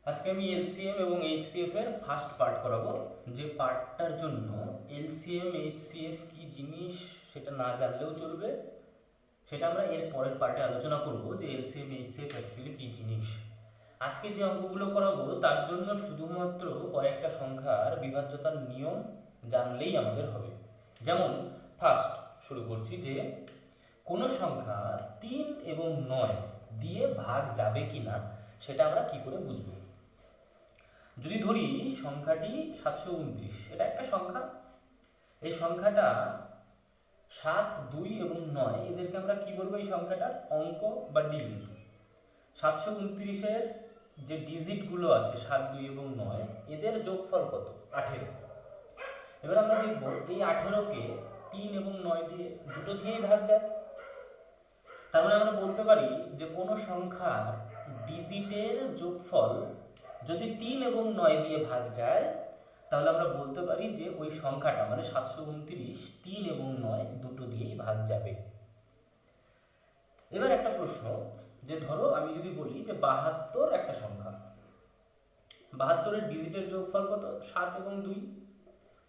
আজকে আমি এলসিএম এবং এইচসিএফ এর ফার্স্ট পার্ট করাবো। যে পার্টটার জন্য এলসিএম এইচসিএফ কি জিনিস সেটা না জানলেও চলবে, সেটা আমরা এর পরের পার্টে আলোচনা করব যে এলসিএম এইচসিএফ অ্যাকচুয়ালি কি জিনিস। আজকে যে অঙ্কগুলো করাবো তার জন্য শুধুমাত্র কয়েকটা সংখ্যার বিভাজ্যতার নিয়ম জানলেই আমাদের হবে। যেমন ফার্স্ট শুরু করছি যে কোনো সংখ্যা 3 এবং 9 দিয়ে ভাগ যাবে কিনা সেটা আমরা কি করে বুঝবো। যদি ধরি সংখ্যাটি 729, এটা একটা সংখ্যা। এই সংখ্যাটা 7, 2 এবং 9 এদেরকে আমরা কি বলবো, এই সংখ্যাটার অঙ্ক বা ডিজিট। 729-এর যে ডিজিটগুলো আছে 7, 2 এবং 9 এদের যোগফল কত? 18। এবার আমরা দেখব এই 18কে 3 এবং 9 দিয়ে দুটো দিয়েই ভাগ যায়। তার মানে আমরা বলতে পারি যে কোনো সংখ্যার ডিজিটের যোগফল যদি 3 এবং 9 দিয়ে ভাগ যায় তাহলে আমরা বলতে পারি যে ওই সংখ্যাটা মানে 729 3 এবং 9 দুটো দিয়েই ভাগ যাবে। এবার একটা প্রশ্ন, যে ধরো আমি যদি বলি যে 72 একটা সংখ্যা, 72-এর ডিজিটের যোগফল কত? 7 এবং 2।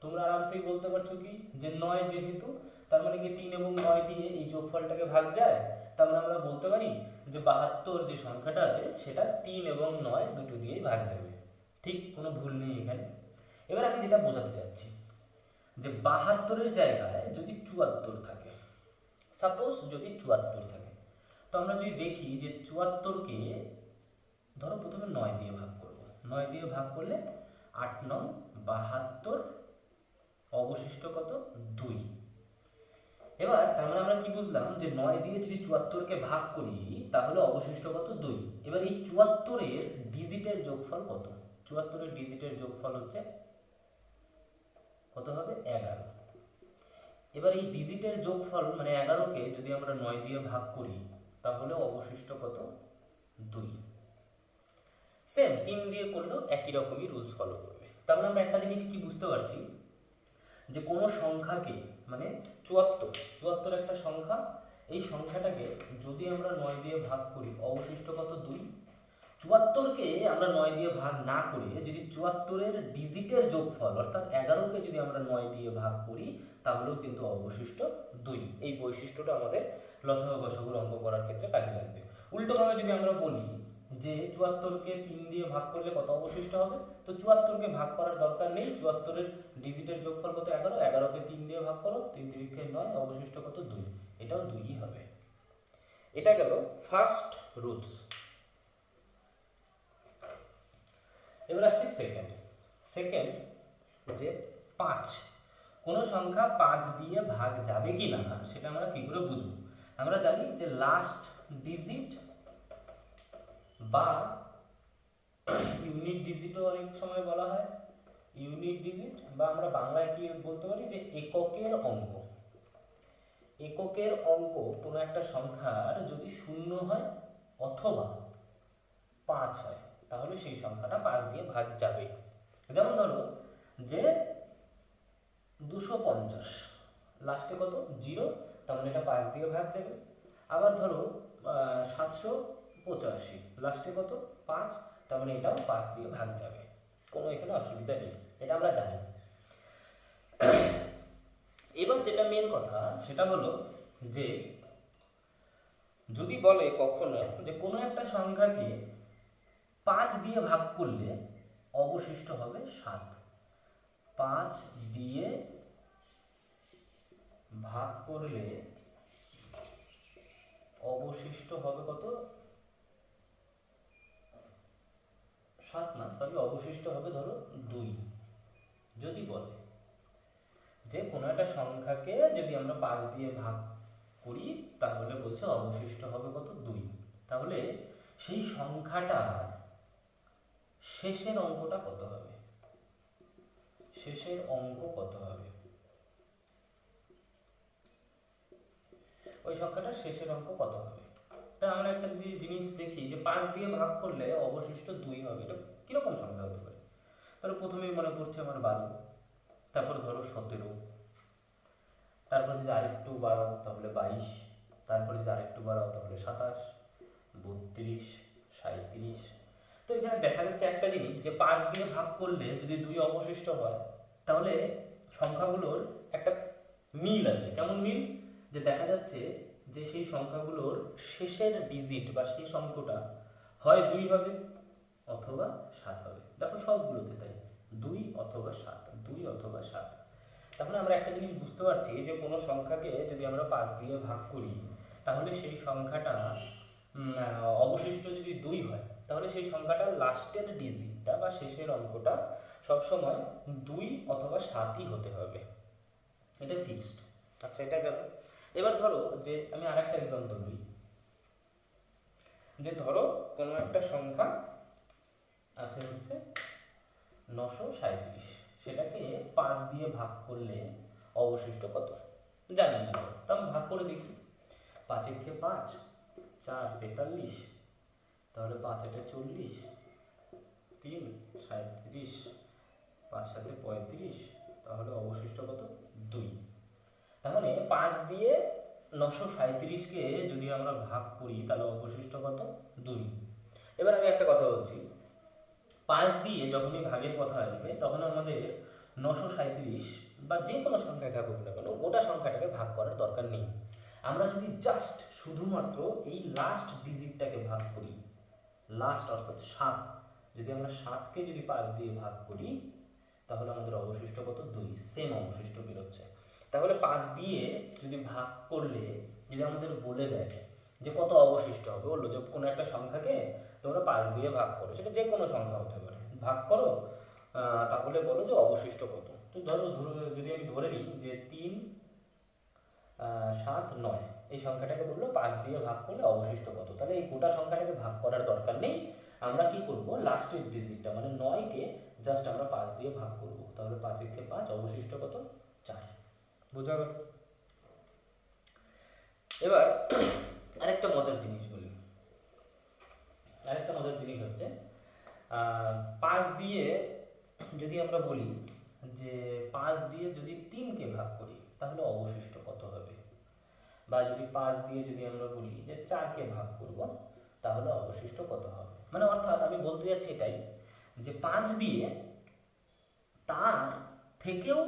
তোমরা আরামসেই বলতে পারছো কি যে 9 যেহেতু, তার মানে কি 3 এবং 9 দিয়ে এই যোগফলটাকে ভাগ যায়। তার মানে আমরা বলতে পারি যে 72 যে সংখ্যাটা আছে সেটা 3 এবং 9 দুটো দিয়েই ভাগ যাবে। ঠিক, কোনো ভুল নেই এখানে। এবার আমি যেটা বোঝাতে চাচ্ছি যে 72-এর জায়গায় যদি 74 থাকে, সাপোজ যদি 74 থাকে, তো আমরা যদি দেখি যে 74কে ধরো প্রথমে 9 দিয়ে ভাগ করব। 9 দিয়ে ভাগ করলে 8 9 72, অবশিষ্ট কত? 2। এবার তার মানে আমরা কি বুঝলাম যে 9 দিয়ে যদি 74কে ভাগ করি তাহলে অবশিষ্ট কত? 2। এবার এই 74-এর ডিজিটের যোগফল কত? 74-এর ডিজিটের যোগফল হচ্ছে কত হবে? 11। এবার এই ডিজিটের যোগফল মানে 11কে যদি আমরা 9 দিয়ে ভাগ করি তাহলে অবশিষ্ট কত? 2। সেম 3 দিয়ে করলেও একই রকমই রুলস ফলো করবে। তার মানে আমরা একটা জিনিস কি বুঝতে পারছি যে কোনো সংখ্যাকে মানে 74 একটা সংখ্যা, এই সংখ্যাটাকে যদি আমরা 9 দিয়ে ভাগ করি অবশিষ্ট কত? 2। 74কে আমরা 9 দিয়ে ভাগ না করে যদি 74-এর ডিজিটের যোগফল অর্থাৎ 11কে যদি আমরা 9 দিয়ে ভাগ করি তাহলেও কিন্তু অবশিষ্ট 2। এই বৈশিষ্ট্যটা আমাদের লসাগু গসাগুর অঙ্ক করার ক্ষেত্রে কাজে লাগবে। উল্টোভাবে যদি আমরা বলি যে 74কে 3 দিয়ে ভাগ করলে কত অবশিষ্ট হবে, তো 74কে ভাগ করার দরকার নেই। 74-এর ডিজিটের যোগফল কত? 11। 11কে 3 দিয়ে ভাগ করো, 3 3 9, অবশিষ্ট কত? 2। এটাও 2ই হবে। এটা গেল ফার্স্ট রুলস। এবার আসছি সেকেন্ড যে 5, কোনো সংখ্যা 5 দিয়ে ভাগ যাবে কি না সেটা আমরা কি করে বুঝবো। আমরা জানি যে লাস্ট ডিজিট বা ইউনিট ডিজিটও অনেক সময় বলা হয়, ইউনিট ডিজিট বা আমরা বাংলায় কি বলতে পারি যে এককের অঙ্ক। এককের অঙ্ক কোনো একটা সংখ্যার যদি 0 হয় অথবা 5 হয় তাহলে সেই সংখ্যাটা 5 দিয়ে ভাগ যাবে। যেমন ধরো যে 250, লাস্টে কত? 0, তার মানে এটা 5 দিয়ে ভাগ যাবে। আবার ধরো 785, লাস্টে কত? 5, তার মানে এটাও 5 দিয়ে ভাগ যাবে। কোনো এখানে অসুবিধা নেই, এটা আমরা জানি। এবার যেটা মেন কথা সেটা হলো যে যদি বলে কখনো যে কোনো একটা সংখ্যাকে 5 দিয়ে ভাগ করলে অবশিষ্ট হবে 7। 5 দিয়ে ভাগ করলে অবশিষ্ট হবে কত? 7 না, সরি, অবশিষ্ট হবে ধরো 2। যদি বলে যে কোনো একটা সংখ্যাকে যদি আমরা 5 দিয়ে ভাগ করি তাহলে বলছে অবশিষ্ট হবে কত? 2। তাহলে সেই সংখ্যাটার শেষের অঙ্কটা কত হবে? শেষের অঙ্ক কত হবে? ওই সংখ্যাটার শেষের অঙ্ক কত হবে? তা আমরা একটা যদি জিনিস দেখি যে 5 দিয়ে ভাগ করলে অবশিষ্ট 2 হবে, এটা কিরকম সংখ্যা হতে পারে? তাহলে প্রথমেই মনে পড়ছে আমার 12, তারপরে ধরো 17, তারপরে যদি আরেকটু বাড়াও তাহলে 22, তারপরে যদি আরেকটু বাড়াও তাহলে 27, 32, 37। তো এখানে দেখা যাচ্ছে একটা জিনিস, যে 5 দিয়ে ভাগ করলে যদি 2 অবশিষ্ট হয়, তাহলে সংখ্যাগুলোর একটা মিল আছে। কেমন মিল? যে দেখা যাচ্ছে যে সেই সংখ্যাগুলোর শেষের ডিজিট বা শেষ অঙ্কটা হয় 2 হবে অথবা 7 হবে। দেখো সবগুলোতে তাই, 2 অথবা 7, 2 অথবা 7। তাহলে আমরা একটা জিনিস বুঝতে পারছি যে কোনো সংখ্যাকে যদি আমরা 5 দিয়ে ভাগ করি, তাহলে সেই সংখ্যাটা অবশিষ্ট যদি 2 হয়, তাহলে সেই সংখ্যাটার লাস্টের ডিজিটটা বা শেষের অঙ্কটা সবসময় 2 অথবা 7ই হতে হবে। এটা ফিক্সড। আচ্ছা, এটা গেল। এবার ধরো যে আমি আরেকটা এক্সাম্পল দিই, যে ধরো কোনো একটা সংখ্যা আছে হচ্ছে 937, সেটাকে 5 দিয়ে ভাগ করলে অবশিষ্ট কত জানি না, তো আমি ভাগ করে দেখি। 5 একে 5, 4 43, তাহলে 5 এটা 40, 3 37, 5 সাথে 35, তাহলে অবশিষ্ট কত 2। তাহলে 5 দিয়ে 937কে যদি আমরা ভাগ করি তাহলে অবশিষ্ট কত 2। এবার আমি একটা কথা বলছি, 5 দিয়ে যখনই ভাগের কথা আসবে তখন আমাদের 937 বা যে কোনো সংখ্যায় থাকুক না কেন গোটা সংখ্যাটাকে ভাগ করার দরকার নেই। আমরা যদি জাস্ট শুধুমাত্র এই লাস্ট ডিজিটটাকে ভাগ করি, লাস্ট অর্থাৎ 7, যদি আমরা 7কে যদি 5 দিয়ে ভাগ করি তাহলে আমাদের অবশিষ্ট কত 2, সেম অবশিষ্ট বেরোচ্ছে। তাহলে 5 দিয়ে যদি ভাগ করলে যদি আমাদের বলে দেয় যে কত অবশিষ্ট হবে, বললো যে কোনো একটা সংখ্যাকে তোমরা 5 দিয়ে ভাগ করো, সেটা যে কোনো সংখ্যা হতে পারে, ভাগ করো, তাহলে বলো যে অবশিষ্ট কত। তো ধরো যদি আমি ধরে নিই যে 3 7 9, এই সংখ্যাটাকে বললো 5 দিয়ে ভাগ করলে অবশিষ্ট কত, তাহলে এই গোটা সংখ্যাটাকে ভাগ করার দরকার নেই। আমরা কি করব, লাস্টের ডিজিটটা মানে 9কে জাস্ট আমরা 5 দিয়ে ভাগ করব, তাহলে 5 একে 5, অবশিষ্ট কত 4। বোঝা গেল? এবার আরেকটা মজার জিনিস বলি, আরেকটা মজার জিনিস হচ্ছে 5 দিয়ে যদি আমরা বলি যে 5 দিয়ে যদি 3কে ভাগ করি তাহলে অবশিষ্ট কত হবে, বা যদি 5 দিয়ে যদি আমরা বলি যে 4কে ভাগ করব তাহলে অবশিষ্ট কত হবে। মানে অর্থাৎ আমি বলতে যাচ্ছি এটাই, যে 5 দিয়ে তার থেকেও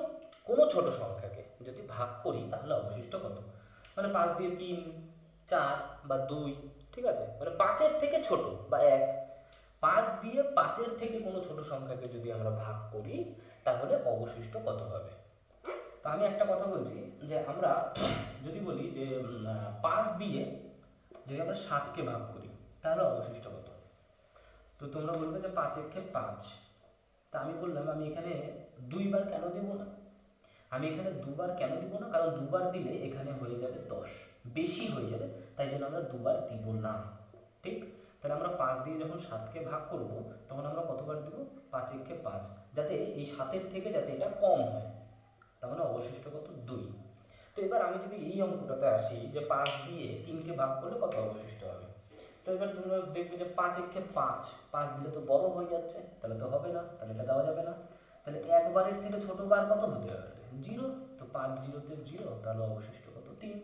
কোনো ছোট সংখ্যাকে যদি ভাগ করি তাহলে অবশিষ্ট কত, মানে 5 দিয়ে 3, 4 বা 2, ঠিক আছে, মানে 5-এর থেকে ছোট বা 1। 5 দিয়ে 5-এর থেকে কোনো ছোট সংখ্যাকে যদি আমরা ভাগ করি তাহলে অবশিষ্ট কত হবে। তো আমি একটা কথা বলছি, যে আমরা যদি বলি যে 5 দিয়ে যদি আমরা 7কে ভাগ করি তাহলে অবশিষ্ট কত, তো তোমরা বলবে যে 5 একে 5। তা আমি বললাম আমি এখানে 2 বার কেন দেব না, আমি এখানে 2 বার কেন দিব না, কারণ 2 বার দিলে এখানে হয়ে যাবে 10, বেশি হয়ে যাবে, তাই জন্য আমরা 2 বার দিব না। ঠিক, তাহলে আমরা 5 দিয়ে যখন 7কে ভাগ করব তখন আমরা কতবার দিব, 5 একে 5, যাতে এই 7-এর থেকে যাতে এটা কম হয়, তাহলে অবশিষ্ট কত 2। তো এবার আমি যদি এই অঙ্কটাতে আসি যে 5 দিয়ে 3কে ভাগ করলে কত অবশিষ্ট হবে, তো এবার তোমরা দেখবে যে 5 একে 5, 5 দিলে তো বড় হয়ে যাচ্ছে, তাহলে তো হবে না, তাহলে এটা দেওয়া যাবে না। তাহলে একবারের থেকে ছোট বার কত হতে পারে, 0, তো 5 0-তে 0, তাহলে অবশিষ্ট কত 3।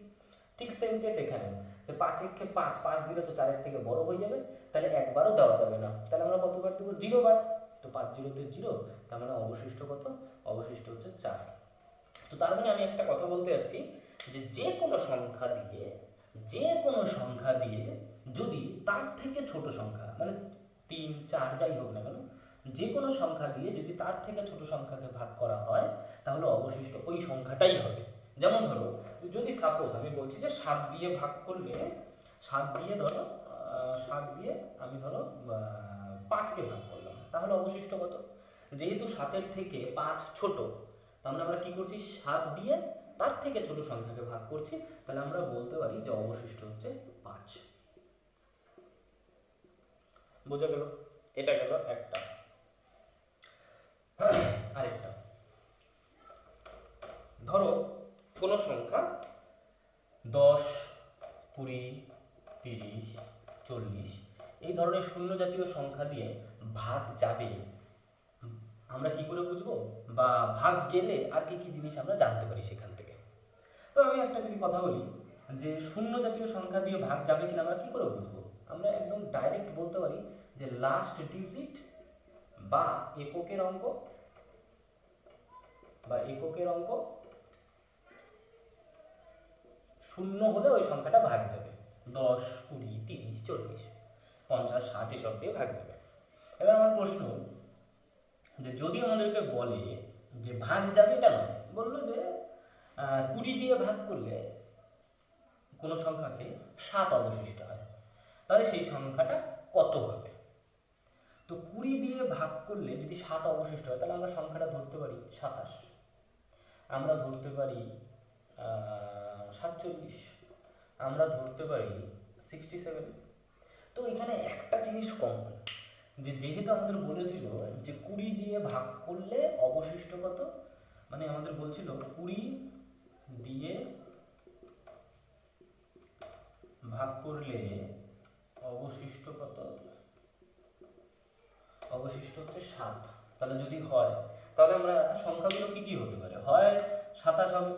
ঠিক সেম কেস এখানে, যে 5 একে 5, 5 দিলে তো 4-এর থেকে বড় হয়ে যাবে, তাহলে একবারও দেওয়া যাবে না, তাহলে আমরা কতবার দেবো, 0 বার, তো 5 0-তে 0, তার মানে অবশিষ্ট কত, অবশিষ্ট হচ্ছে 4। তো তার মানে আমি একটা কথা বলতে যাচ্ছি, যে যে কোনো সংখ্যা দিয়ে, যে কোনো সংখ্যা দিয়ে যদি তার থেকে ছোট সংখ্যা মানে 3 4 যাই হোক না কেন, যে কোনো সংখ্যা দিয়ে যদি তার থেকে ছোট সংখ্যাকে ভাগ করা হয় তাহলে অবশিষ্ট ওই সংখ্যাটাই হবে। যেমন ধরো যদি সাপোজ আমি বলছি যে 7 দিয়ে ভাগ করলে, 7 দিয়ে ধরো 7 দিয়ে আমি ধরো 5কে ভাগ করলাম, তাহলে অবশিষ্ট কত, যেহেতু 7-এর থেকে 5 ছোট, তাহলে আমরা কি করছি, 7 দিয়ে তার থেকে ছোট সংখ্যাকে ভাগ করছি, তাহলে আমরা বলতে পারি যে অবশিষ্ট হচ্ছে 5। বোঝা গেল? এটা গেল একটা। আরেকটা ধরো কোনো সংখ্যা 10 20 30 40 এই ধরনের শূন্য জাতীয় সংখ্যা দিয়ে ভাগ যাবে, আমরা কি করে বুঝবো, বা ভাগ গেলে আর কি কি জিনিস আমরা জানতে পারি সেখান থেকে। তো আমি একটা যদি কথা বলি যে শূন্য জাতীয় সংখ্যা দিয়ে ভাগ যাবে কিনা আমরা কি করে বুঝবো, আমরা একদম ডাইরেক্ট বলতে পারি যে লাস্ট ডিজিট বা এককের অঙ্ক শূন্য হলে ওই সংখ্যাটা ভাগ যাবে। 10, 20, 30, 40, 50, 60 এসব দিয়ে ভাগ যাবে। এবার আমার প্রশ্ন, যে যদি আমাদেরকে বলে যে ভাগ যাবে, এটা নয়, বললো যে 20 দিয়ে ভাগ করলে কোনো সংখ্যাকে 7 অবশিষ্ট হয়, তাহলে সেই সংখ্যাটা কত হবে? তো 20 দিয়ে ভাগ করলে যদি 7 অবশিষ্ট হয়, তাহলে আমরা সংখ্যাটা ধরতে পারি 27, আমরা ধরতে পারি 47, আমরা ধরতে পারি 67। তো এখানে একটা জিনিস কম, যে যেহেতু আমাদের বলেছিল যে 20 দিয়ে ভাগ করলে অবশিষ্ট কত, মানে আমাদের বলছিল 20 দিয়ে ভাগ করলে অবশিষ্ট কত, অবশিষ্ট হচ্ছে 7। তাহলে যদি হয়, তাহলে আমরা সংখ্যাগুলো কি কি হতে পারে, হয় 27 হবে,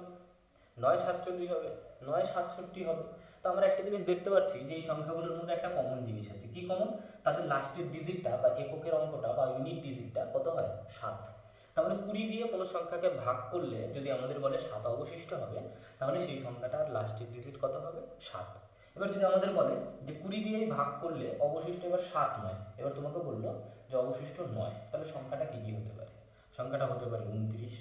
নয় 47 হবে, নয় 67 হবে। তো আমরা একটা জিনিস দেখতে পাচ্ছি যে এই সংখ্যাগুলোর মধ্যে একটা কমন জিনিস আছে। কি কমন? তাদের লাস্টের ডিজিটটা বা এককের অঙ্কটা বা ইউনিট ডিজিটটা কত হয়? 7। তাহলে 20 দিয়ে কোনো সংখ্যাকে ভাগ করলে যদি আমাদের বলে 7 অবশিষ্ট হবে, তাহলে সেই সংখ্যাটার লাস্টের ডিজিট কত হবে? 7। এবার যদি আমাদের বলে যে 20 দিয়ে ভাগ করলে অবশিষ্ট এবার 7 নয়, এবার তোমাকে বললো যে অবশিষ্ট 9, তাহলে সংখ্যাটা কি কি হতে পারে? সংখ্যাটা হতে পারে 29,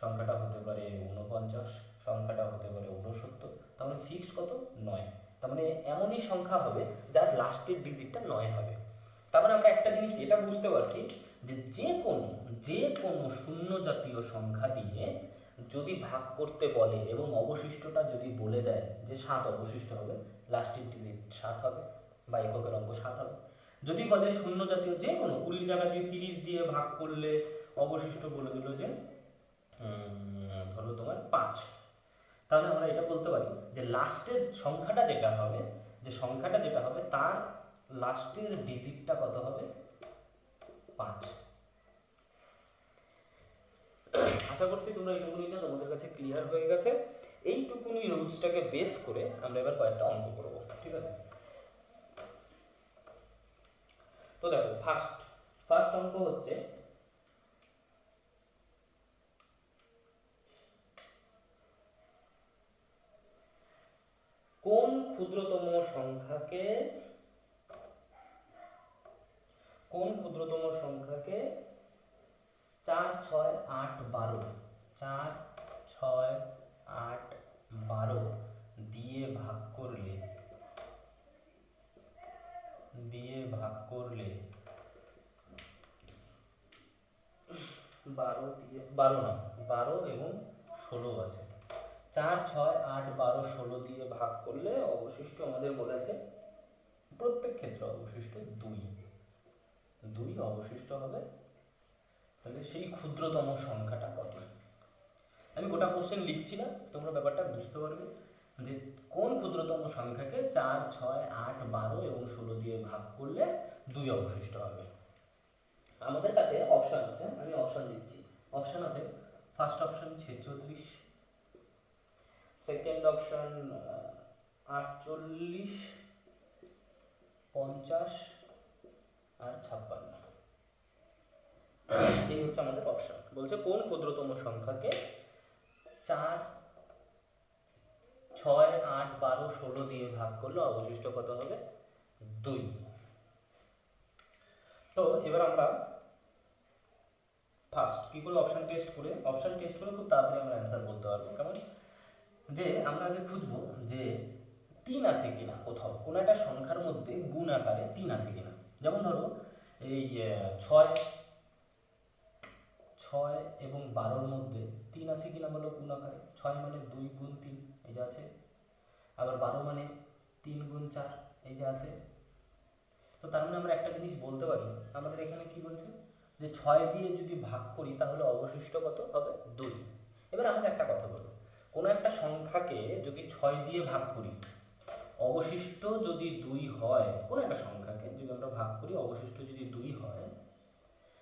সংখ্যাটা হতে পারে 49, সংখ্যাটা হতে পারে 69, তাহলে ফিক্স কত? 9। তার মানে এমনই সংখ্যা হবে যার লাস্টের ডিজিটটা 9 হবে। তারপরে আমরা একটা জিনিস এটা বুঝতে পারছি যে যে কোনো শূন্য জাতীয় সংখ্যা দিয়ে যদি ভাগ করতে বলে এবং অবশিষ্টটা যদি বলে দেয় যে 7 অবশিষ্ট হবে, লাস্টের ডিজিট 7 হবে বা এককের অঙ্ক 7 হবে। যদি বলে শূন্য জাতীয় যে কোনো 20 জায়গা দিয়ে 30 দিয়ে ভাগ করলে অবশিষ্ট বলে দিল যে ধরো তোমার 5, তাহলে আমরা এটা বলতে পারি যে লাস্টের সংখ্যাটা যেটা হবে তার লাস্টের ডিজিটটা কত হবে? 5। আশা করছি তোমরা এইটুকুনিটা তোমাদের কাছে ক্লিয়ার হয়ে গেছে। এইটুকুনি রুলসটাকে বেস করে আমরা এবার কয়েকটা অঙ্ক করবো, ঠিক আছে? তো দেখো, ফার্স্ট অঙ্ক হচ্ছে কোন ক্ষুদ্রতম সংখ্যাকে 4, 6, 8, 12 4, 6, 8, 12 দিয়ে ভাগ করলে 12 এবং 16 আছে। 4, 6, 8, 12, 16 দিয়ে ভাগ করলে অবশিষ্ট আমাদের বলেছে প্রত্যেক ক্ষেত্রে অবশিষ্ট 2 অবশিষ্ট হবে। তাহলে সেই ক্ষুদ্রতম সংখ্যাটা কত? আমি গোটা কোশ্চেন লিখছি না, তোমরা ব্যাপারটা বুঝতে পারবে যে কোন ক্ষুদ্রতম সংখ্যাকে 4, 6, 8, 12 এবং 16 দিয়ে ভাগ করলে 2 অবশিষ্ট হবে। আমাদের কাছে অপশন আছে, আমি অপশন দিচ্ছি। অপশন আছে, ফার্স্ট অপশন 46, সেকেন্ড অপশন 48, 50 আর 56। এই হচ্ছে আমাদের অপশন। বলছে কোন ক্ষুদ্রতম সংখ্যাকে 4, 6, 8, 12, 16 দিয়ে ভাগ করলে অবশিষ্ট কত হবে? 2। তো এবার আমরা ফার্স্ট কি করবো? অপশন টেস্ট করে খুব তাড়াতাড়ি আমরা অ্যান্সার বলতে পারবো। কেমন? যে আমরা আগে খুঁজবো যে 3 আছে কিনা কোথাও, কোনো একটা সংখ্যার মধ্যে গুণ আকারে 3 আছে কিনা। যেমন ধরো এই 6 এবং 12-র মধ্যে 3 আছে কিনা বলো গুণ আকারে। 6 মানে 2 গুণ 3, এই যে আছে। আবার 12 মানে 3 গুণ 4, এই যে আছে। তো তার মানে আমরা একটা জিনিস বলতে পারি, আমাদের এখানে কি বলছে যে 6 দিয়ে যদি ভাগ করি তাহলে অবশিষ্ট কত হবে? 2। এবার আমাকে একটা কথা বলো, কোনো একটা সংখ্যাকে যদি 6 দিয়ে ভাগ করি, অবশিষ্ট যদি 2 হয়, কোনো একটা সংখ্যাকে যদি আমরা ভাগ করি অবশিষ্ট যদি 2 হয়,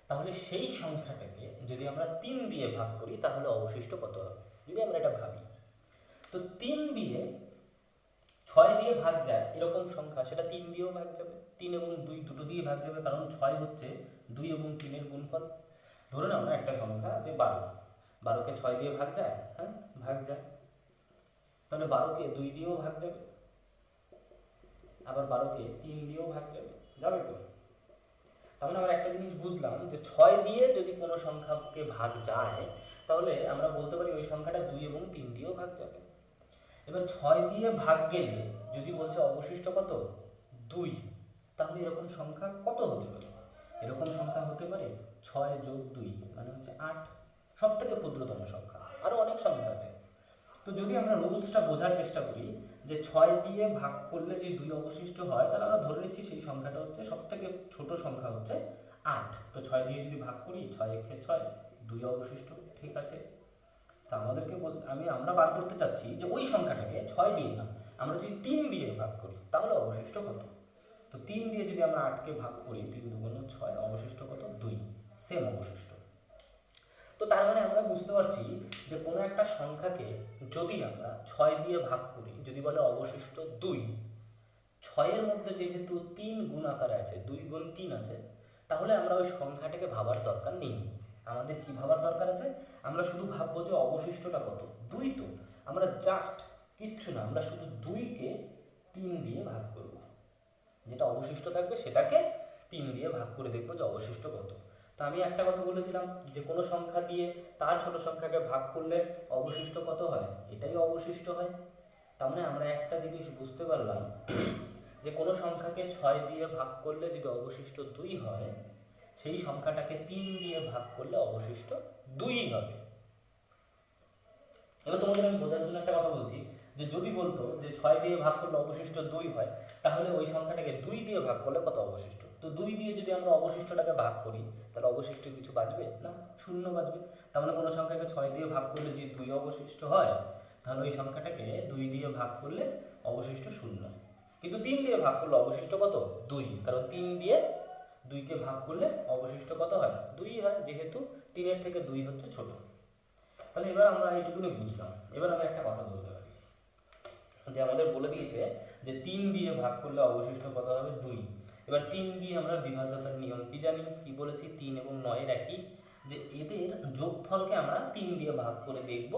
তাহলে সেই সংখ্যাটাকে যদি আমরা 3 দিয়ে ভাগ করি তাহলে অবশিষ্ট কত হবে? যদি আমরা এটা ভাবি, তো 3 দিয়ে ছয় দিয়ে ভাগ যায় এরকম সংখ্যা সেটা 3 দিয়েও ভাগ যাবে, 3 এবং 2 দুটো দিয়ে ভাগ যাবে, কারণ 6 হচ্ছে 2 এবং 3 এর গুণফল। ধরে নাও না একটা সংখ্যা যে 12, 12কে 6 দিয়ে ভাগ যায়, হ্যাঁ ভাগ যায়, তাহলে 12কে 2 দিয়েও ভাগ যাবে, আবার 12কে 3 দিয়েও ভাগ যাবে, যাবে তো। তাহলে আমরা একটা জিনিস বুঝলাম যে 6 দিয়ে যদি কোনো সংখ্যাকে ভাগ যায় তাহলে আমরা বলতে পারি ওই সংখ্যাটা 2 এবং 3 দিয়েও ভাগ যাবে। এবার 6 দিয়ে ভাগ গেলে যদি বলছে অবশিষ্ট কত 2, তাহলে এরকম সংখ্যা কত হতে পারে? এরকম সংখ্যা হতে পারে 6 যোগ 2 মানে হচ্ছে 8, সব থেকে ক্ষুদ্রতম সংখ্যা। আরও অনেক সংখ্যা আছে। তো যদি আমরা রুলসটা বোঝার চেষ্টা করি যে 6 দিয়ে ভাগ করলে যদি 2 অবশিষ্ট হয়, তাহলে আমরা ধরে নিচ্ছি সেই সংখ্যাটা হচ্ছে সব থেকে ছোট সংখ্যা হচ্ছে 8। তো 6 দিয়ে যদি ভাগ করি 6 একে 6, 2 অবশিষ্ট, ঠিক আছে। তা আমাদেরকে আমরা বার করতে চাচ্ছি যে ওই সংখ্যাটাকে 6 দিয়ে না, আমরা যদি 3 দিয়ে ভাগ করি তাহলে অবশিষ্ট কত। তো 3 দিয়ে যদি আমরা 8কে ভাগ করি, 3 দুগুণ 6, অবশিষ্ট কত 2, সেম অবশিষ্ট। তো তার মানে আমরা বুঝতে পারছি যে কোনো একটা সংখ্যাকে যদি আমরা 6 দিয়ে ভাগ করি, যদি বলে অবশিষ্ট 2, 6-এর মধ্যে যেহেতু 3 গুণ আকারে আছে, 2 গুণ 3 আছে, তাহলে আমরা ওই সংখ্যাটাকে ভাবার দরকার নেই। আমাদের কি ভাবার দরকার আছে? আমরা শুধু ভাববো যে অবশিষ্টটা কত 2, তো আমরা জাস্ট কিচ্ছু না, আমরা শুধু 2কে 3 দিয়ে ভাগ করব, যেটা অবশিষ্ট থাকবে সেটাকে 3 দিয়ে ভাগ করে দেখবো যে অবশিষ্ট কত। তো আমি একটা কথা বলেছিলাম যে কোনো সংখ্যা দিয়ে তার ছোট সংখ্যাকে ভাগ করলে অবশিষ্ট কত হয়, এটাই অবশিষ্ট হয়। তার মানে আমরা একটা জিনিস বুঝতে পারলাম যে কোনো সংখ্যাকে 6 দিয়ে ভাগ করলে যদি অবশিষ্ট 2 হয়, সেই সংখ্যাটাকে 3 দিয়ে ভাগ করলে অবশিষ্ট 2 হবে। এবার তোমাদের আমি বোঝার জন্য একটা কথা বলছি যে যদি বলতো যে 6 দিয়ে ভাগ করলে অবশিষ্ট 2 হয়, তাহলে ওই সংখ্যাটাকে 2 দিয়ে ভাগ করলে কত অবশিষ্ট। তো 2 দিয়ে যদি আমরা অবশিষ্টটাকে ভাগ করি তাহলে অবশিষ্ট কিছু বাঁচবে না, শূন্য বাঁচবে। তার মানে কোনো সংখ্যাকে 6 দিয়ে ভাগ করলে যদি 2 অবশিষ্ট হয়, তাহলে ওই সংখ্যাটাকে 2 দিয়ে ভাগ করলে অবশিষ্ট শূন্য। কিন্তু 3 দিয়ে ভাগ করলে অবশিষ্ট কত 2, কারণ 3 দিয়ে 2কে ভাগ করলে অবশিষ্ট কত হয় 2 হয়, যেহেতু 3-এর থেকে 2 হচ্ছে ছোট। তাহলে এবার আমরা এইটুকুনি বুঝলাম। এবার আমি একটা কথা বলতে পারি যে আমাদের বলে দিয়েছে যে 3 দিয়ে ভাগ করলে অবশিষ্ট কত হবে 2। এবার 3 দিয়ে আমরা বিভাজ্যতার নিয়ম কি জানি, কি বলেছি, 3 এবং 9-এর একই, যে এদের যোগফলকে আমরা 3 দিয়ে ভাগ করে দেখব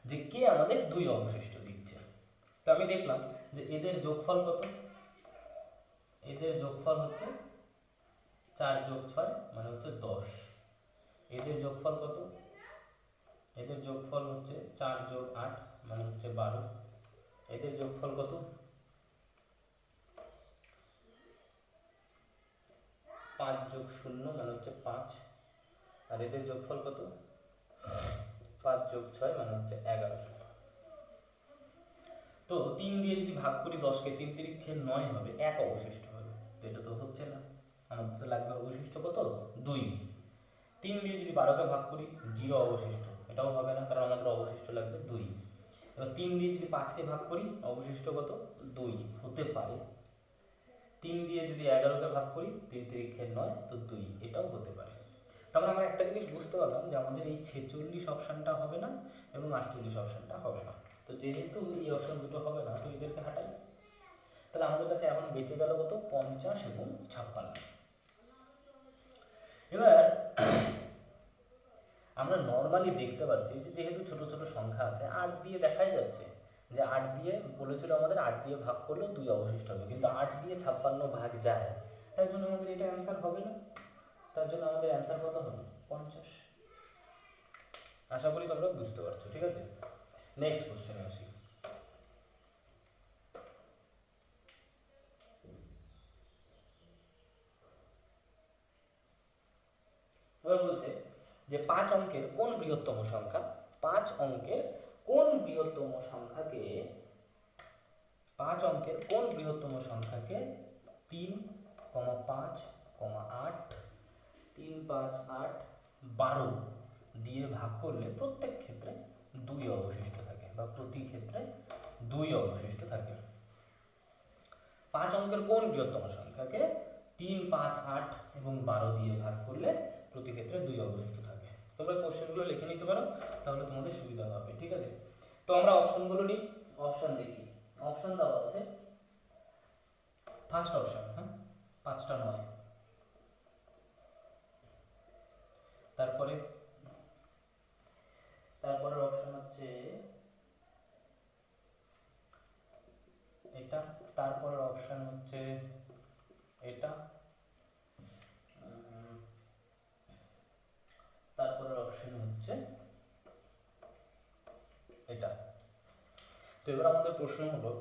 যে কে আমাদের 2 অবশিষ্ট দিচ্ছে। তো আমি দেখলাম যে এদের যোগফল কত, এদের যোগফল হচ্ছে 4 যোগ 6 মানে হচ্ছে 10। এদের যোগফল কত, এদের যোগফল হচ্ছে 4 যোগ 8 মানে হচ্ছে 12। এদের যোগফল কত, 5 যোগ 0 মানে হচ্ছে 5। আর এদের যোগফল কত, 5 যোগ 6 মানে হচ্ছে 11। তো 3 দিয়ে যদি ভাগ করি 10কে, 3 তিরিক্ষে 9 হবে, 1 অবশিষ্ট হবে। তো এটা তো হচ্ছে না, আমাদের তো লাগবে অবশিষ্ট কত 2। 3 দিয়ে যদি 12কে ভাগ করি 0 অবশিষ্ট, এটাও হবে না, কারণ আমাদের অবশিষ্ট লাগবে 2। এবার 3 দিয়ে যদি 5কে ভাগ করি অবশিষ্ট কত 2 হতে পারে। 3 দিয়ে যদি 11কে ভাগ করি 3 তিরিক্ষে 9, তো 2 এটাও হতে পারে। তারপরে আমরা একটা জিনিস বুঝতে পারলাম যে আমাদের এই 46 অপশানটা হবে না এবং 48 অপশানটা হবে না। তো যেহেতু এই অপশান দুটো হবে না, তো এদেরকে হাঁটাই। তাহলে আমাদের কাছে এখন বেঁচে গেল কত 50 এবং 56। এবার আমরা নর্মালি দেখতে পাচ্ছি যে যেহেতু ছোট ছোট সংখ্যা আছে, 8 দিয়ে দেখাই যাচ্ছে যে 8 দিয়ে বলেছিল আমাদের 8 দিয়ে ভাগ করলে 2 অবশিষ্ট হবে, কিন্তু 8 দিয়ে 56 ভাগ যায়, তাই জন্য আমাদের এটা অ্যান্সার হবে না। তার জন্য আমাদের অ্যান্সার কত হবে 50। আশা করি তোমরা বুঝতে পারছো, ঠিক আছে। নেক্সট কোশ্চেনে আসি। এবার বলছে যে 5 অঙ্কের কোন বৃহত্তম সংখ্যা, 5 অঙ্কের কোন বৃহত্তম সংখ্যাকে, 5 অঙ্কের কোন বৃহত্তম সংখ্যাকে 3, 5, 8, 3, 5, 8, 12 দিয়ে ভাগ করলে প্রত্যেক ক্ষেত্রে 2 অবশিষ্ট থাকে, বা প্রতি ক্ষেত্রে 2 অবশিষ্ট থাকে। 5 অঙ্কের কোন বৃহত্তম সংখ্যাকে 3, 5, 8 এবং 12 দিয়ে ভাগ করলে প্রতি ক্ষেত্রে 2 অবশিষ্ট থাকে। তোমরা কোশ্চেনগুলো লিখে নিতে পারো, তাহলে তোমাদের সুবিধা হবে, ঠিক আছে। তো আমরা অপশনগুলো নিই, অপশন দেখি। অপশন দেওয়া আছে, ফার্স্ট অপশন, হ্যাঁ 5টা 9, তারপরে তারপরের অপশন হচ্ছে এটা, তারপরের অপশন হচ্ছে এটা, তারপরের অপশন হচ্ছে এটা। তো এবার আমাদের প্রশ্ন হলো,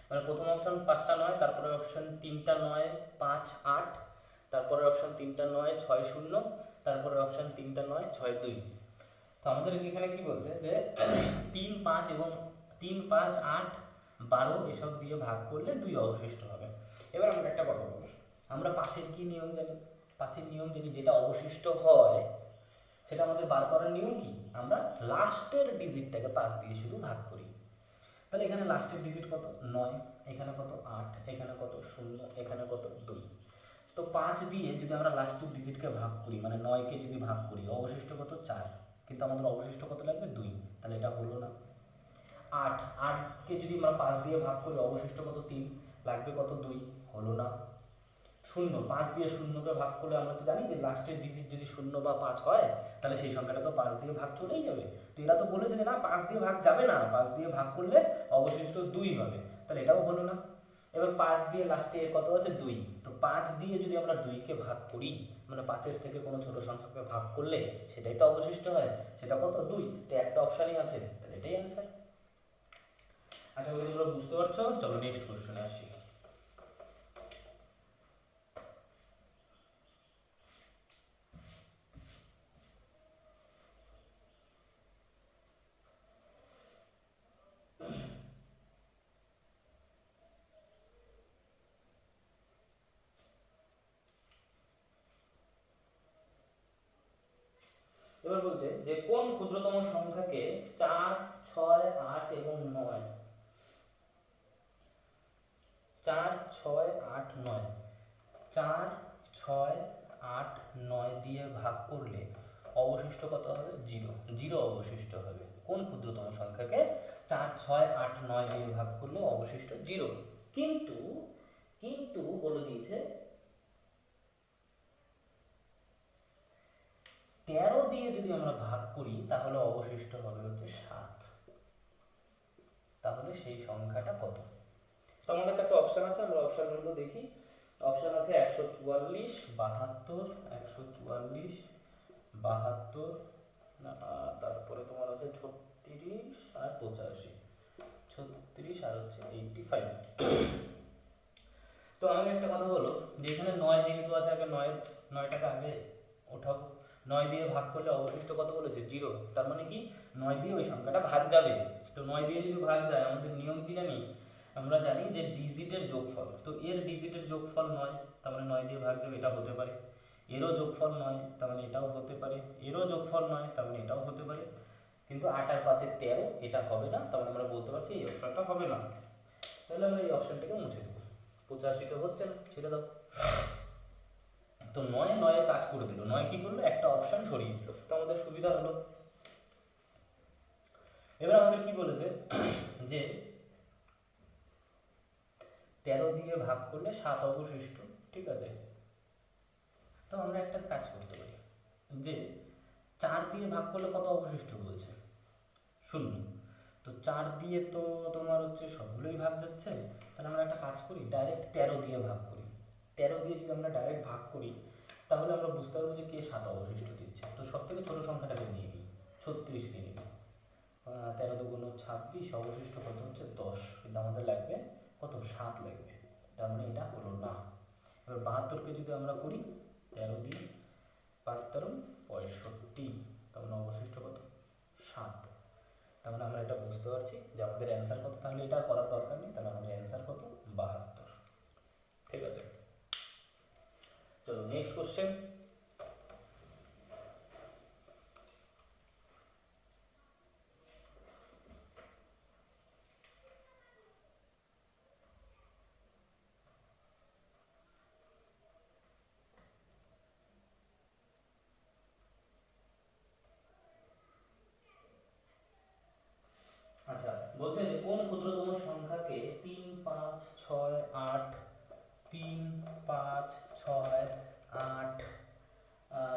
মানে প্রথম অপশন 5টা 9, তারপরে অপশন 3টা 9 5 8, তারপরে অপশন 3টা 9 6 0, তারপরে অপশন 3টা 9 6 2। তো আমাদের এখানে কি বলছে যে 3 5 এবং 3 5 8 12 এসব দিয়ে ভাগ করলে 2 অবশিষ্ট হবে। এবার আমরা একটা কথা বলবো, আমরা 5-এর কি নিয়ম জানি? 5-এর নিয়ম জানি, যেটা অবশিষ্ট হয় সেটা আমাদের বার করার নিয়ম কি, আমরা লাস্টের ডিজিটটাকে 5 দিয়ে শুধু ভাগ করি। তাহলে এখানে লাস্টের ডিজিট কত 9, এখানে কত 8, এখানে কত 0, এখানে কত 2। তো 5 দিয়ে যদি আমরা লাস্টের ডিজিটকে ভাগ করি, মানে 9কে যদি ভাগ করি, অবশিষ্ট কত 4, কিন্তু আমাদের অবশিষ্ট কত লাগবে 2, তাহলে এটা হলো না। 8কে যদি আমরা 5 দিয়ে ভাগ করি, অবশিষ্ট কত 3, লাগবে কত 2, হলো না। 0, 5 দিয়ে 0কে ভাগ করলে আমরা তো জানি যে লাস্টের ডিজিট যদি 0 বা 5 হয় তাহলে সেই সংখ্যাটা তো 5 দিয়ে ভাগ চলেই যাবে। তো এরা তো বলেছে যে না 5 দিয়ে ভাগ যাবে না, 5 দিয়ে ভাগ করলে অবশিষ্ট 2 হবে, তাহলে এটাও হলো না। এবার 5 দিয়ে লাস্টে এর কত আছে 2, তো 5 দিয়ে যদি আমরা 2কে ভাগ করি, মানে 5-এর থেকে কোনো ছোট সংখ্যাকে ভাগ করলে সেটাই তো অবশিষ্ট হয়, সেটা কত 2, তো একটা অপশানই আছে, তাহলে এটাই অ্যান্সার। আশা করি তোমরা বুঝতে পারছো। চলো নেক্সট কোশ্চেনে আসি। এবার বলছে যে কোন ক্ষুদ্রতম সংখ্যাকে 4 6 8 এবং 9, 4 6 8 9, 4 6 8 9 দিয়ে ভাগ করলে অবশিষ্ট কত হবে 0, 0 অবশিষ্ট হবে। কোন ক্ষুদ্রতম সংখ্যাকে 4 6 8 9 দিয়ে ভাগ করলে অবশিষ্ট 0, কিন্তু কিন্তু বলে দিয়েছে 13 দিয়ে যদি আমরা ভাগ করি তাহলে অবশিষ্ট হবে হচ্ছে 7, তাহলে সেই সংখ্যাটা কত? তো আমাদের কাছে অপশন আছে, আমরা অপশনগুলো দেখি। অপশন আছে 144 72, 144 72, তারপরে তোমার আছে 36 আর 85, 36 আর হচ্ছে 85। তো আমাকে একটা কথা বলো, যে এখানে 9 যেহেতু আছে, আগে 9টাকে আগে ওঠাবো। 9 দিয়ে ভাগ করলে অবশিষ্ট কত বলেছে 0, তার মানে কি 9 দিয়ে ওই সংখ্যাটা ভাগ যাবে। তো 9 দিয়ে যদি ভাগ যায়, আমাদের নিয়ম কি জানি, আমরা জানি যে ডিজিটের যোগফল, তো এর ডিজিটের যোগফল 9, তার মানে 9 দিয়ে ভাগ যাবে, এটা হতে পারে। এরও যোগফল 9, তার মানে এটাও হতে পারে। এরও যোগফল 9, তার মানে এটাও হতে পারে। কিন্তু 8 আর 5 13, এটা হবে না, তার মানে আমরা বলতে পারছি এই অপশনটা হবে না। তাহলে আমরা এই অপশনটাকে মুছে দেবো। 85 তো হচ্ছে না, ছেড়ে দাও। তো 9 9 কাজ করে দিল, 9 কি করলো, একটা অপশন সরিয়ে দিল, তো আমাদের সুবিধা হলো। এবার আমাদের কি বলেছে যে 13 দিয়ে ভাগ করলে 7 অবশিষ্ট, ঠিক আছে। তো আমরা একটা কাজ করতে পারি, যে 4 দিয়ে ভাগ করলে কত অবশিষ্ট বলছে 0, তো 4 দিয়ে তো তোমার হচ্ছে সবগুলোই ভাগ যাচ্ছে, তাহলে আমরা একটা কাজ করি, ডাইরেক্ট 13 দিয়ে ভাগ করি। 13 দিয়ে যদি আমরা ডাইরেক্ট ভাগ করি তাহলে আমরা বুঝতে পারবো যে কে 7 অবশিষ্ট দিচ্ছে। তো সব থেকে ছোটো সংখ্যাটাকে নিয়ে নিই, 36কে নিই। 13 দুগুণ 26, অবশিষ্ট কত হচ্ছে 10, কিন্তু আমাদের লাগবে কত 7 লাগবে, তার মানে এটা হলো না। এবার 72কে যদি আমরা করি 13 দিয়ে 5 13 65, তার মানে অবশিষ্ট কত 7, তার মানে আমরা এটা বুঝতে পারছি যে আমাদের অ্যান্সার কত। তাহলে এটা করার দরকার নেই, তাহলে আমাদের অ্যান্সার কত 72। ঠিক আছে, চলো নেক্সট কোশ্চেন। আচ্ছা, বলছে যে কোন ক্ষুদ্রতম সংখ্যাকে ছয় আট, 3 5 6 8,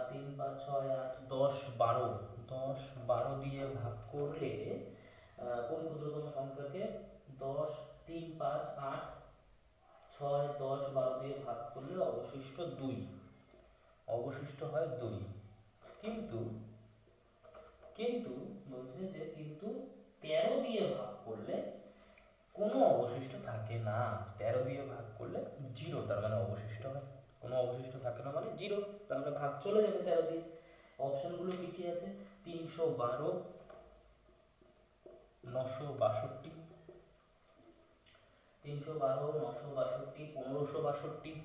3 5 6 8 10 12, 10 12 দিয়ে ভাগ করলে কোন ক্ষুদ্রতম সংখ্যাকে 10 3 5 8 6 10 12 দিয়ে ভাগ করলে অবশিষ্ট 2, অবশিষ্ট হয় 2। কিন্তু কিন্তু বলছে যে কিন্তু 13 দিয়ে ভাগ করলে কোনো অবশিষ্ট থাকে না। 13 দিয়ে ভাগ করলে 0, তার মানে অবশিষ্ট হয়, কোনো অবশিষ্ট থাকে না মানে 0, তার মানে ভাগ চলে যাবে 13 দিয়ে। অপশনগুলো কি কি আছে? 312, 962, 312, 962, 1562,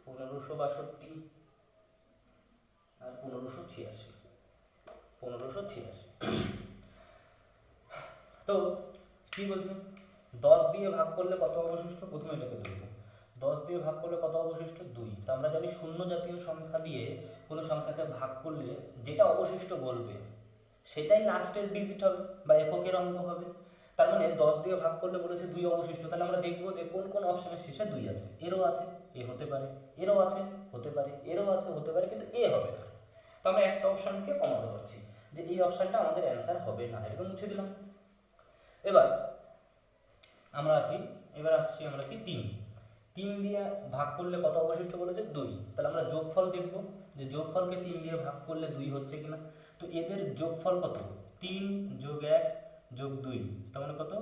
1562 আর 1586, 1586। তো কি বলছে? 10 দিয়ে ভাগ করলে কত অবশিষ্ট? প্রথমে এটাকে ধরব। 10 দিয়ে ভাগ করলে কত অবশিষ্ট? 2। তো আমরা জানি শূন্য জাতীয় সংখ্যা দিয়ে কোনো সংখ্যাকে ভাগ করলে যেটা অবশিষ্ট বলবে সেটাই লাস্টের ডিজিট হবে বা এককের অঙ্ক হবে। তার মানে 10 দিয়ে ভাগ করলে বলেছে 2 অবশিষ্ট, তাহলে আমরা দেখবো যে কোন কোন অপশনের শেষে 2 আছে। এরও আছে, এ হতে পারে, এরও আছে, হতে পারে, এরও আছে, হতে পারে, কিন্তু এ হবে না। তো আমরা একটা অপশনকে কমাতে পারছি যে এই অপশনটা আমাদের অ্যান্সার হবে না, এরকম মুছে দিলাম। এবার আমরা আসছি আমরা কি 3 দিয়ে ভাগ করলে কত অবশিষ্ট বলেছে? 2। তাহলে আমরা যোগফল দেখব যে যোগফলকে 3 দিয়ে ভাগ করলে 2 হচ্ছে কিনা। তো এদের যোগফল কত? 3 যোগ 1 যোগ 2, তার মানে কত?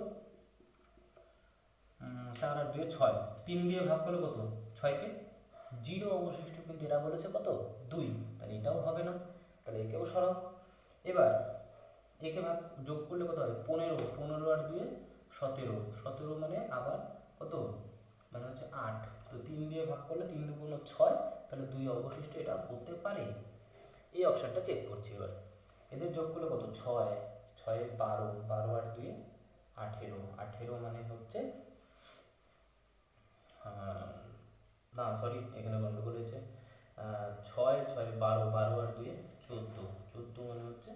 4 আর 2 6। 3 দিয়ে ভাগ করলে কত? 6কে 0 অবশিষ্ট, কিন্তু এরা বলেছে কত? 2, তাহলে এটাও হবে না, তাহলে একেও সরাও। এবার একে ভাগ যোগ করলে কত হয়? 15, 15 আর 2 17, 17 মানে আবার কত? মানে হচ্ছে 8। তো 3 দিয়ে ভাগ করলে 3 2 6, তাহলে 2 অবশিষ্ট, এটা হতে পারে। এই অপশনটা চেক করছি। এবার এদের যোগ করলে কত? 6, 6 12, 12 আর 2 18, 18 মানে হচ্ছে না সরি এখানে গন্ডগোল হয়েছে। 6 6 12, 12 আর 2 14, 14 মানে হচ্ছে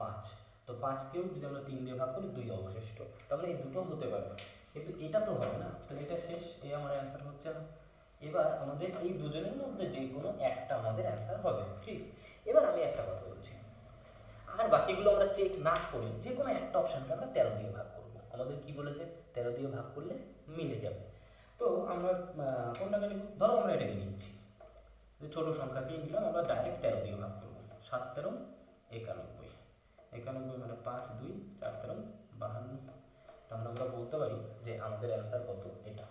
5। তো 5কেও যদি আমরা 3 দিয়ে ভাগ করি 2 অবশিষ্ট, তাহলে এই দুটো হতে পারে, কিন্তু এটা তো হবে না, তাহলে এটা শেষ, এই আমার অ্যান্সার হচ্ছে না। এবার আমাদের এই দুজনের মধ্যে যে কোনো একটা আমাদের অ্যান্সার হবে, ঠিক। এবার আমি একটা কথা বলছি, আর বাকিগুলো আমরা চেক না করে যে কোনো একটা অপশানকে আমরা 13 দিয়ে ভাগ করব। আমাদের কি বলেছে? 13 দিয়ে ভাগ করলে মিলে যাবে। তো আমরা কোনটাকে নিব? ধরো আমরা এটাকে নিচ্ছি, যে ছোটো সংখ্যাকেই নিলাম, আমরা ডাইরেক্ট 13 দিয়ে ভাগ করবো। 7 13 91, 91 মানে 5 2 4 13 52। তাহলে আমরা বলতে পারি যে আমাদের অ্যান্সার কত? এটা।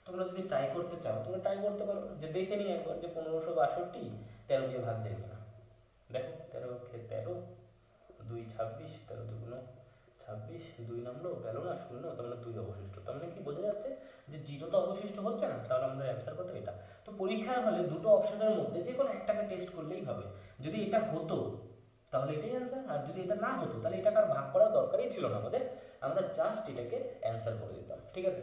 তোমরা যদি ট্রাই করতে চাও তোমরা ট্রাই করতে পারো, যে দেখে নিই একবার যে 1562 13 দিয়ে ভাগ যায় কিনা। দেখো 13 13 2 26, 13 2 26, 2 নামলো গেল না, 0, তার মানে 2 অবশিষ্ট। তার মানে কি বোঝা যাচ্ছে যে 0 তো অবশিষ্ট হচ্ছে না, তাহলে আমাদের অ্যান্সার কত? এটা। তো পরীক্ষার হলে দুটো অপশনের মধ্যে যে কোনো একটাকে টেস্ট করলেই হবে। যদি এটা হতো তাহলে এটাই অ্যান্সার, আর যদি এটা না হতো তাহলে এটাকে আর ভাগ করার দরকারই ছিল না আমাদের, আমরা জাস্ট এটাকে অ্যান্সার করে দিতাম, ঠিক আছে।